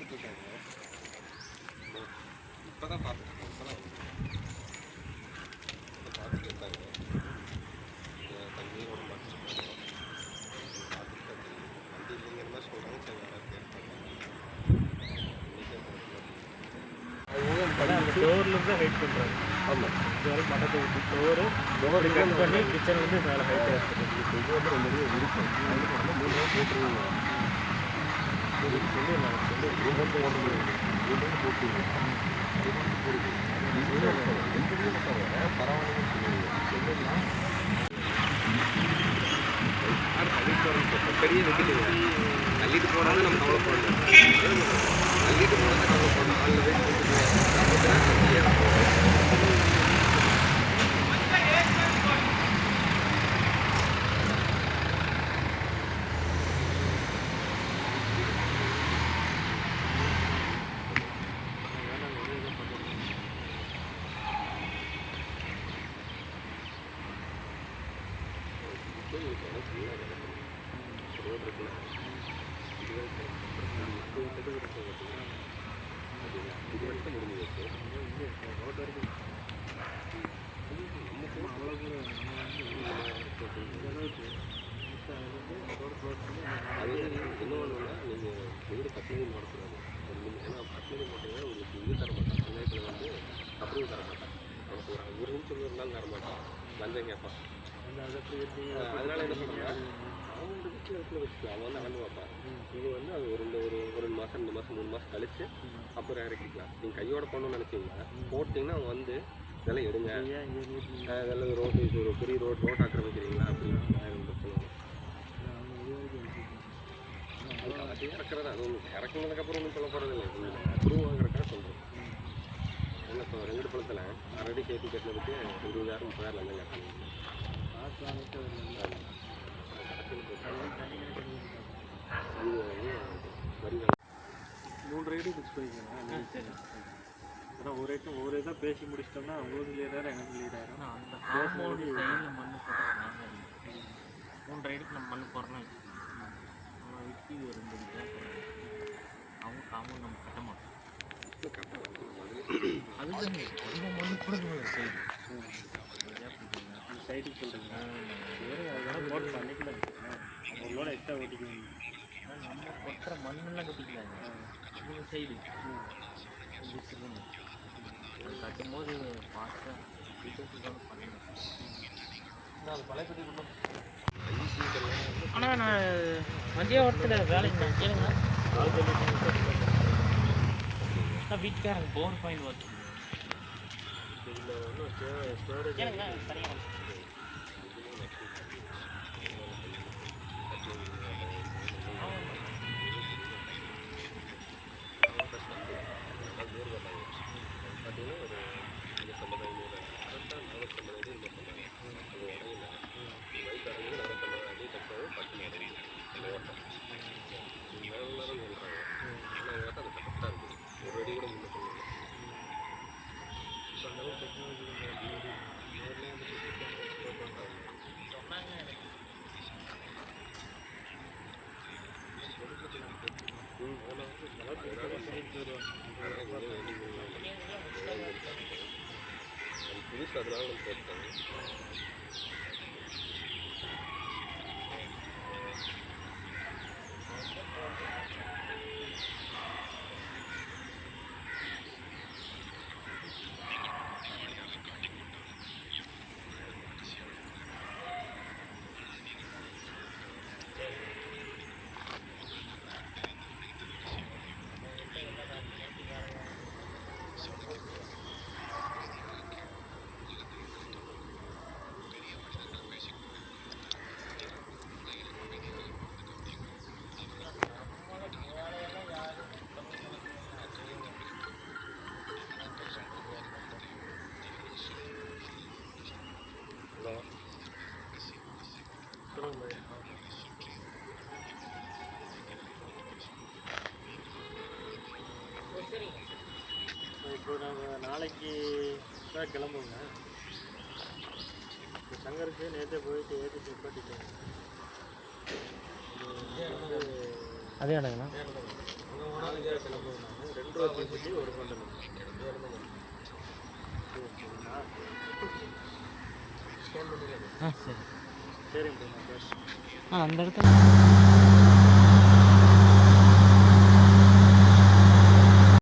பார்த்துட்டு இருக்காங்க. இப்போ தான் பார்த்துட்டு இப்போ தான் பார்த்துட்டு இருக்காங்க. தண்ணியோட பார்த்துட்டு பார்த்துட்டு வண்டி இல்லைங்கிற மாதிரி சொல்கிறாங்க. சரி வேறு கேட்பாங்க. அந்த டோர்லேருந்து ஹைட் பண்ணுறாங்க. ஆமாம், இது வரைக்கும் மட்டத்தை ஊற்றி டோரு கட் பண்ணி கிச்சன் வந்து மேலே ஹைட் ஏற்படுது. இது வந்து ரொம்ப இருக்கும். அதுக்கு வந்து 3 நாள் போட்டுருவீங்க. சொல்லி நான் சொல்லி ரூபத்தை ஓடுறது ரூபத்தை போட்டுருவேன். பரவாயில்லைன்னு சொல்லுவீங்க. பெரிய வெட்டிட்டு தள்ளிட்டு போனாலும் நம்ம கவலைப்படணும். தள்ளிட்டு போனால் தான் கவலைப்படணும். அதில் வெயிட் அது இன்னொன்றுனா நீங்கள் வீடு கட்டினு போடக்கூடாது. ஏன்னா கட்டினு போட்டீங்கன்னா உங்களுக்கு இது தர மாட்டான். சமயத்தில் வந்து அப்ரூவல் தர மாட்டான். அவனுக்கு ஒரு நிமிஷம் இருந்தாலும் தர மாட்டான். லஞ்சம் கேட்பான். அதனால என்ன பண்ணுறா அவன் வீட்டில் வச்சுக்கலாம். அவன் வந்து அளந்து பார்ப்பான். இது வந்து அது ஒரு மாதம் 2 மாதம் 3 மாதம் கழிச்சு அப்புறம் இறக்கிக்கலாம். நீங்கள் கையோட போகணும்னு நினச்சிங்கன்னா போட்டிங்கன்னா அவன் வந்து இதெல்லாம் எடுங்க, இதெல்லாம் ரோடு இது ஒரு பெரிய ரோட் ஆக்கிரமிக்கிறீங்களா அப்படின்னு சொல்லுவாங்க. அது இறக்குறது அது ஒன்று இறக்குனதுக்கப்புறம் ஒன்றும் சொல்ல போகிறது இல்லை. அப்ரூவ் வாங்குறதுக்காக சொல்கிறேன். ஏன்னா இப்போ ரெண்டு பழத்தில் ஆல்ரெடி சேர்த்து கட்டினதுக்கு 20,000 30,000 லஞ்சம் கேட்டாங்க. வரி 3 ரைடு ஃபிக்ஸ் பண்ணிக்கலாம். அதான் ஒரு இதாக பேசி முடிச்சிட்டோம்னா உங்களுக்கு லீடாக எனக்கு லீடாக அந்த காம்பவுண்டு சைடில் மண் போடுறோம். 3 ரைடுக்கு நம்ம மண் போடுறோம். விற்கி ஒரு 2 தேவை அவங்க காம்பவுண்ட் நம்ம கட்ட மாட்டோம். அதுதான் ரொம்ப மண் கூட சைடு அந்த சைடுக்கு சொல்கிறீங்க. அதெல்லாம் போட்டு பண்ணிக்கலாம். அவங்களோட எக்ஸ்ட்ரா ஓட்டிக்குவீங்க. நம்ம கொட்டுற மண்ணெல்லாம் கட்டிக்கலாங்க. இந்த சைடு அது கட்டும்போது ஃபாஸ்ட்டாக பண்ணணும். ஆனால் நான் மதியாவரத்தில் வேலைக்கு கேளுங்க. நான் வீட்டுக்காரங்க போர் பாயிண்ட் வச்சு கேளுங்க சரியாக புதுசு அதனால போட்டாங்க. இப்போ நாங்கள் நாளைக்கு தான் கிளம்புங்க. இப்போ சங்கருக்கு நேற்றே போயிட்டு ஏற்றி செப்பாட்டிட்டோம். அதே இடங்கண்ணா. 4 கிளம்புவோம் நான் 2 ரூபா தீப்பெட்டி ஒரு பண்டல் ஆ சரி சரிங்க அந்த இடத்துல